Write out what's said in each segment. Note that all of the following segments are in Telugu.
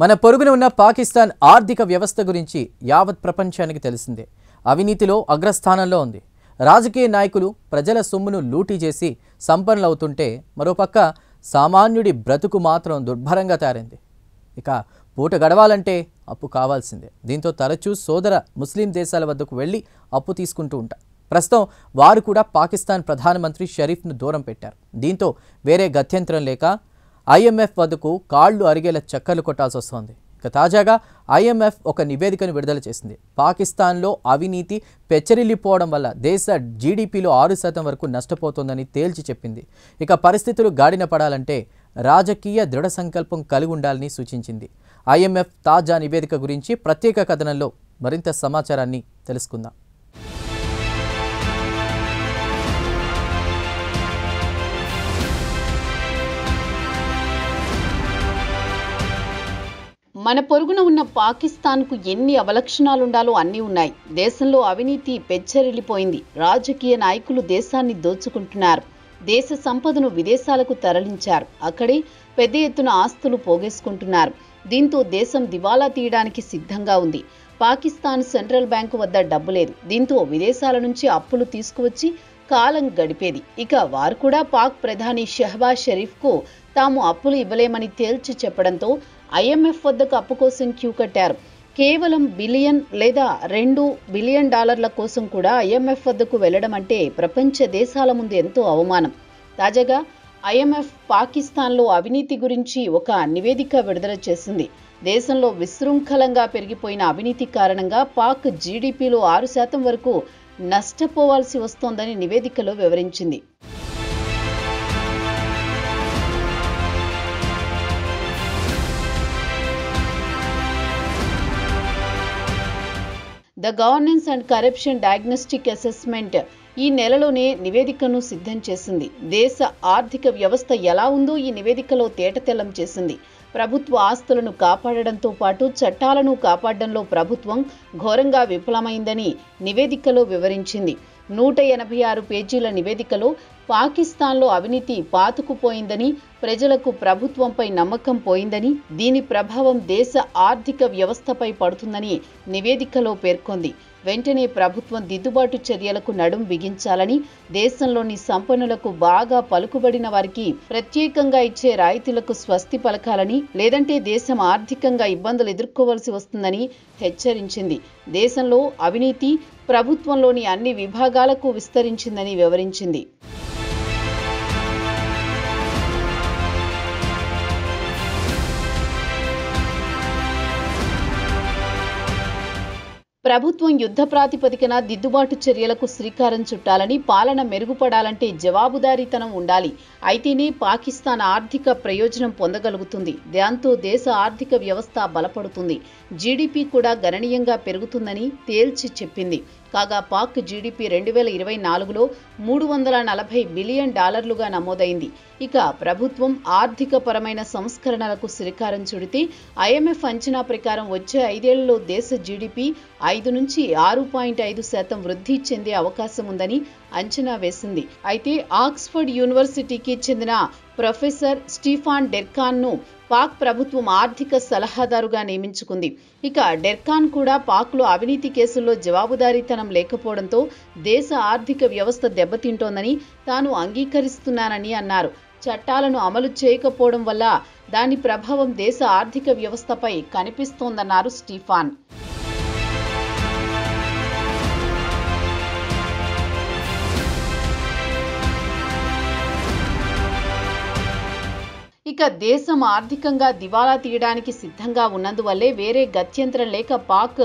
మన పొరుగున ఉన్న పాకిస్తాన్ ఆర్థిక వ్యవస్థ గురించి యావత్ ప్రపంచానికి తెలిసిందే. అవినీతిలో అగ్రస్థానంలో ఉంది. రాజకీయ నాయకులు ప్రజల సొమ్మును లూటీ చేసి సంపన్నులవుతుంటే మరోపక్క సామాన్యుడి బ్రతుకు మాత్రం దుర్భరంగా తయారైంది. ఇక పూట గడవాలంటే అప్పు కావాల్సిందే. దీంతో తరచూ సోదర ముస్లిం దేశాల వద్దకు వెళ్ళి అప్పు తీసుకుంటూ ఉంటారు. ప్రస్తుతం వారు కూడా పాకిస్తాన్ ప్రధానమంత్రి షరీఫ్ను దూరం పెట్టారు. దీంతో వేరే గత్యంతరం లేక IMF వద్దకు కాళ్లు అరిగేలా చక్కర్లు కొట్టాల్సి వస్తోంది. ఇక తాజాగా IMF ఒక నివేదికను విడుదల చేసింది. పాకిస్తాన్లో అవినీతి పెచ్చరిల్లిపోవడం వల్ల దేశ GDPలో 6% వరకు నష్టపోతోందని తేల్చి చెప్పింది. ఇక పరిస్థితులు గాడిన పడాలంటే రాజకీయ దృఢ సంకల్పం కలిగి ఉండాలని సూచించింది. IMF తాజా నివేదిక గురించి ప్రత్యేక కథనంలో మరింత సమాచారాన్ని తెలుసుకుందాం. మన పొరుగున ఉన్న పాకిస్తాన్కు ఎన్ని అవలక్షణాలుండాలో అన్నీ ఉన్నాయి. దేశంలో అవినీతి పెచ్చరిల్లిపోయింది. రాజకీయ నాయకులు దేశాన్ని దోచుకుంటున్నారు. దేశ సంపదను విదేశాలకు తరలించారు. అక్కడే పెద్ద ఎత్తున ఆస్తులు పోగేసుకుంటున్నారు. దీంతో దేశం దివాలా తీయడానికి సిద్ధంగా ఉంది. పాకిస్తాన్ సెంట్రల్ బ్యాంకు వద్ద డబ్బు లేదు. దీంతో విదేశాల నుంచి అప్పులు తీసుకువచ్చి కాలం గడిపేది. ఇక వారు కూడా పాక్ ప్రధాని షెహబాజ్ షరీఫ్కు తాము అప్పులు ఇవ్వలేమని తేల్చి చెప్పడంతో IMF వద్దకు అప్పు కోసం క్యూ కట్టారు. కేవలం బిలియన్ లేదా $2 బిలియన్ కోసం కూడా IMF వద్దకు వెళ్లడం అంటే ప్రపంచ దేశాల ముందు ఎంతో అవమానం. తాజాగా IMF పాకిస్తాన్లో అవినీతి గురించి ఒక నివేదిక విడుదల చేసింది. దేశంలో విశృంఖలంగా పెరిగిపోయిన అవినీతి కారణంగా పాక్ GDPలో 6% వరకు నష్టపోవాల్సి వస్తోందని నివేదికలో వివరించింది. The governance and corruption diagnostic assessment ఈ నెలలోనే నివేదికను సిద్ధం చేసింది. దేశ ఆర్థిక వ్యవస్థ ఎలా ఉందో ఈ నివేదికలో తేటతెల్లం చేసింది. ప్రభుత్వ ఆస్తులను కాపాడడంతో పాటు చట్టాలను కాపాడడంలో ప్రభుత్వం ఘోరంగా విఫలమైందని నివేదికలో వివరించింది. 186 పేజీల నివేదికలో పాకిస్తాన్లో అవినీతి పాతుకుపోయిందని, ప్రజలకు ప్రభుత్వంపై నమ్మకం పోయిందని, దీని ప్రభావం దేశ ఆర్థిక వ్యవస్థపై పడుతుందని నివేదికలో పేర్కొంది. వెంటనే ప్రభుత్వం దిద్దుబాటు చర్యలకు నడుం బిగించాలని, దేశంలోని సంపన్నులకు బాగా పలుకుబడిన వారికి ప్రత్యేకంగా ఇచ్చే రాయితీలకు స్వస్తి పలకాలని, లేదంటే దేశం ఆర్థికంగా ఇబ్బందులు ఎదుర్కోవాల్సి వస్తుందని హెచ్చరించింది. దేశంలో అవినీతి ప్రభుత్వంలోని అన్ని విభాగాలకు విస్తరించిందని వివరించింది. ప్రభుత్వం యుద్ధ ప్రాతిపదికన దిద్దుబాటు చర్యలకు శ్రీకారం చుట్టాలని, పాలన మెరుగుపడాలంటే జవాబుదారీతనం ఉండాలి. అయితేనే పాకిస్తాన్ ఆర్థిక ప్రయోజనం పొందగలుగుతుంది. దాంతో దేశ ఆర్థిక వ్యవస్థ బలపడుతుంది. GDP కూడా గణనీయంగా పెరుగుతుందని తేల్చి చెప్పింది. కాగా పాక్ GDP 2024లో $340 బిలియన్ నమోదైంది. ఇక ప్రభుత్వం ఆర్థిక పరమైన సంస్కరణలకు శ్రీకారం చుడితే IMF అంచనా ప్రకారం వచ్చే 5 ఏళ్లలో దేశ GDP 5 నుంచి 6.5% వృద్ధి చెందే అవకాశం ఉందని అంచనా వేసింది. అయితే ఆక్స్ఫర్డ్ యూనివర్సిటీకి చెందిన ప్రొఫెసర్ స్టీఫాన్ డెర్కాన్ను పాక్ ప్రభుత్వం ఆర్థిక సలహాదారుగా నియమించుకుంది. ఇక డెర్కాన్ కూడా పాక్లో అవినీతి కేసుల్లో జవాబుదారీతనం లేకపోవడంతో దేశ ఆర్థిక వ్యవస్థ దెబ్బతింటోందని తాను అంగీకరిస్తున్నానని అన్నారు. చట్టాలను అమలు చేయకపోవడం వల్ల దాని ప్రభావం దేశ ఆర్థిక వ్యవస్థపై కనిపిస్తోందన్నారు స్టీఫాన్. ఇక దేశం ఆర్థికంగా దివాలా తీయడానికి సిద్ధంగా ఉన్నందువల్లే వేరే గత్యంతరం లేక పాక్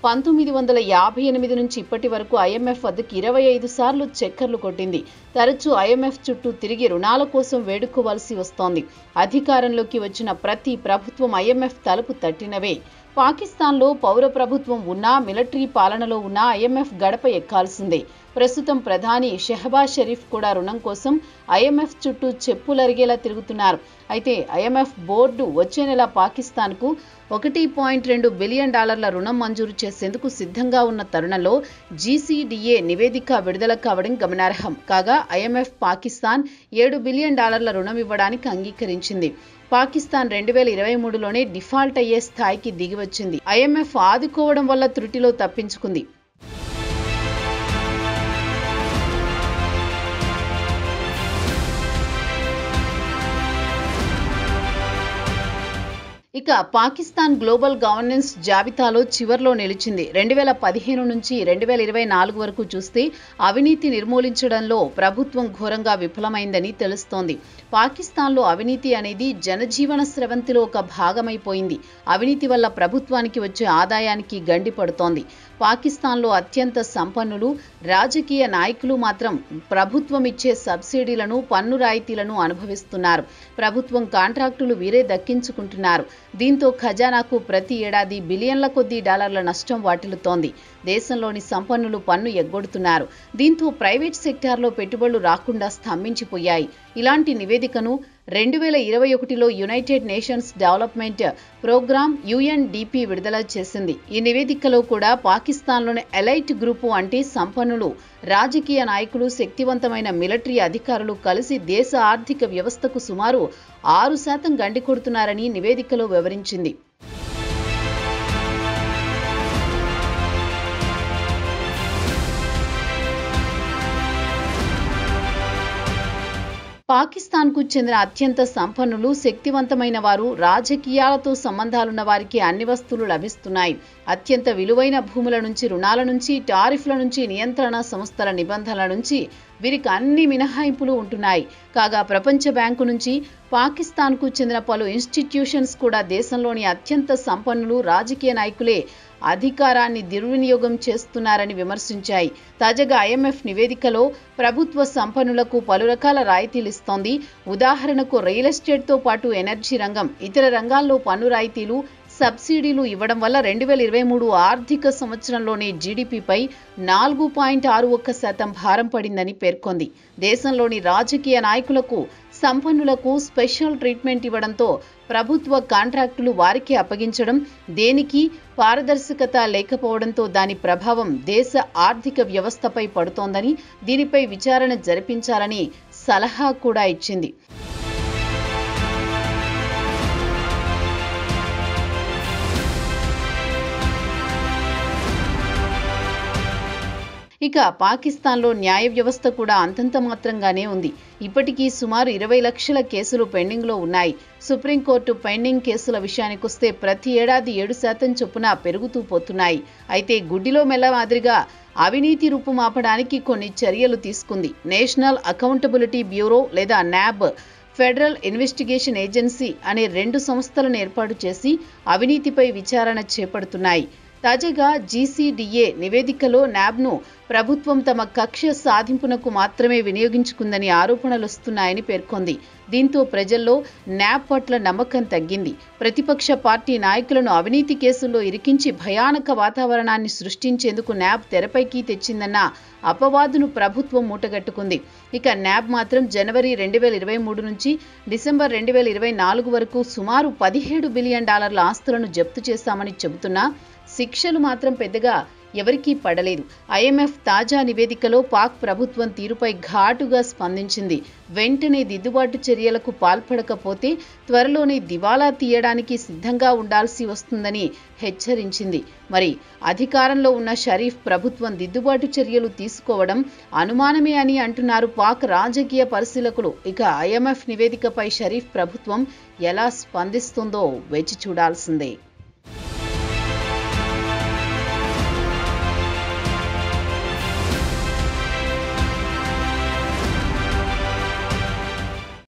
1958 నుంచి ఇప్పటి వరకు IMF వద్దకు 25 సార్లు చక్కర్లు కొట్టింది. తరచూ IMF చుట్టూ తిరిగి రుణాల కోసం వేడుకోవాల్సి వస్తోంది. అధికారంలోకి వచ్చిన ప్రతి ప్రభుత్వం IMF తలుపు తట్టినవే. పాకిస్తాన్లో పౌర ప్రభుత్వం ఉన్నా, మిలిటరీ పాలనలో ఉన్నా IMF గడప ఎక్కాల్సిందే. ప్రస్తుతం ప్రధాని షెహబాజ్ షరీఫ్ కూడా రుణం కోసం IMF చుట్టూ చెప్పులరిగేలా తిరుగుతున్నారు. అయితే IMF బోర్డు వచ్చే నెల పాకిస్తాన్కు $1.2 బిలియన్ రుణం మంజూరు చేసేందుకు సిద్ధంగా ఉన్న తరుణంలో GCDA నివేదిక విడుదల కావడం గమనార్హం. కాగా IMF పాకిస్తాన్ $7 బిలియన్ రుణం ఇవ్వడానికి అంగీకరించింది. పాకిస్తాన్ 2023లోనే డిఫాల్ట్ అయ్యే స్థాయికి దిగివచ్చింది. IMF ఆదుకోవడం వల్ల త్రుటిలో తప్పించుకుంది. ఇక పాకిస్తాన్ గ్లోబల్ గవర్నెన్స్ జాబితాలో చివర్లో నిలిచింది. 2015 నుంచి 2024 వరకు చూస్తే అవినీతి నిర్మూలించడంలో ప్రభుత్వం ఘోరంగా విఫలమైందని తెలుస్తోంది. పాకిస్తాన్లో అవినీతి అనేది జనజీవన స్రవంతిలో ఒక భాగమైపోయింది. అవినీతి వల్ల ప్రభుత్వానికి వచ్చే ఆదాయానికి గండి పడుతోంది. పాకిస్తాన్లో అత్యంత సంపన్నులు, రాజకీయ నాయకులు మాత్రం ప్రభుత్వం ఇచ్చే సబ్సిడీలను, పన్ను రాయితీలను అనుభవిస్తున్నారు. ప్రభుత్వం కాంట్రాక్టులు వీరే దక్కించుకుంటున్నారు. దీంతో ఖజానాకు ప్రతి ఏడాది బిలియన్ల కొద్దీ డాలర్ల నష్టం వాటిల్లుతోంది. దేశంలోని సంపన్నులు పన్ను ఎగ్గొడుతున్నారు. దీంతో ప్రైవేట్ సెక్టార్లో పెట్టుబడులు రాకుండా స్తంభించిపోయాయి. ఇలాంటి నివేదికను 2021లో united nations development programme UNDP విడుదల చేసింది. ఈ నివేదికలో కూడా పాకిస్తాన్లోని ఎలైట్ గ్రూపు అంటే సంపన్నులు, రాజకీయ నాయకులు, శక్తివంతమైన మిలిటరీ అధికారులు కలిసి దేశ ఆర్థిక వ్యవస్థకు సుమారు 6% గండి కొడుతున్నారని నివేదికలో వివరించింది. పాకిస్తాన్కు చెందిన అత్యంత సంపన్నులు, శక్తివంతమైన వారు, రాజకీయాలతో సంబంధాలున్న వారికి అన్ని వస్తువులు లభిస్తున్నాయి. అత్యంత విలువైన భూముల నుంచి, రుణాల నుంచి, టారిఫ్ల నుంచి, నియంత్రణ సంస్థల నిబంధనల నుంచి వీరికి అన్ని మినహాయింపులు ఉంటున్నాయి. కాగా ప్రపంచ బ్యాంకు నుంచి పాకిస్తాన్కు చెందిన పలు ఇన్స్టిట్యూషన్స్ కూడా దేశంలోని అత్యంత సంపన్నులు, రాజకీయ నాయకులే అధికారాన్ని దుర్వినియోగం చేస్తున్నారని విమర్శించాయి. తాజాగా IMF నివేదికలో ప్రభుత్వ సంపన్నులకు పలు రకాల రాయితీలు ఇస్తోంది. ఉదాహరణకు రియల్ ఎస్టేట్తో పాటు ఎనర్జీ రంగం, ఇతర రంగాల్లో పన్ను రాయితీలు, సబ్సిడీలు ఇవ్వడం వల్ల 2023 ఆర్థిక సంవత్సరంలోనే GDPపై 4.61% భారం పడిందని పేర్కొంది. దేశంలోని రాజకీయ నాయకులకు, సంపన్నులకు స్పెషల్ ట్రీట్మెంట్ ఇవ్వడంతో ప్రభుత్వ కాంట్రాక్టులు వారికి అప్పగించడం, దేనికి పారదర్శకత లేకపోవడంతో దాని ప్రభావం దేశ ఆర్థిక వ్యవస్థపై పడుతోందని, దీనిపై విచారణ జరిపించాలని సలహా కూడా ఇచ్చింది. ఇక పాకిస్తాన్లో న్యాయ వ్యవస్థ కూడా అంతంత మాత్రంగానే ఉంది. ఇప్పటికీ సుమారు 20 లక్షల కేసులు పెండింగ్లో ఉన్నాయి. సుప్రీంకోర్టు పెండింగ్ కేసుల విషయానికొస్తే ప్రతి ఏడాది 7% చొప్పున పెరుగుతూ పోతున్నాయి. అయితే గుడ్డిలో మెల్ల మాదిరిగా అవినీతి రూపుమాపడానికి కొన్ని చర్యలు తీసుకుంది. నేషనల్ అకౌంటబిలిటీ బ్యూరో లేదా NAB, ఫెడరల్ ఇన్వెస్టిగేషన్ ఏజెన్సీ అనే 2 సంస్థలను ఏర్పాటు చేసి అవినీతిపై విచారణ చేపడుతున్నాయి. తాజాగా GCDA నివేదికలో NABను ప్రభుత్వం తమ కక్ష సాధింపునకు మాత్రమే వినియోగించుకుందని ఆరోపణలు వస్తున్నాయని పేర్కొంది. దీంతో ప్రజల్లో NAB పట్ల నమ్మకం తగ్గింది. ప్రతిపక్ష పార్టీ నాయకులను అవినీతి కేసుల్లో ఇరికించి భయానక వాతావరణాన్ని సృష్టించేందుకు NAB తెరపైకి తెచ్చిందన్న అపవాదును ప్రభుత్వం మూటగట్టుకుంది. ఇక NAB మాత్రం జనవరి 2023 నుంచి డిసెంబర్ 2024 వరకు సుమారు $17 బిలియన్ ఆస్తులను జప్తు చేశామని చెబుతున్నా శిక్షలు మాత్రం పెద్దగా ఎవరికీ పడలేదు. IMF తాజా నివేదికలో పాక్ ప్రభుత్వం తీరుపై ఘాటుగా స్పందించింది. వెంటనే దిద్దుబాటు చర్యలకు పాల్పడకపోతే త్వరలోనే దివాలా తీయడానికి సిద్ధంగా ఉండాల్సి వస్తుందని హెచ్చరించింది. మరి అధికారంలో ఉన్న షరీఫ్ ప్రభుత్వం దిద్దుబాటు చర్యలు తీసుకోవడం అనుమానమే అని అంటున్నారు పాక్ రాజకీయ పరిశీలకులు. ఇక IMF నివేదికపై షరీఫ్ ప్రభుత్వం ఎలా స్పందిస్తుందో వేచి చూడాల్సిందే.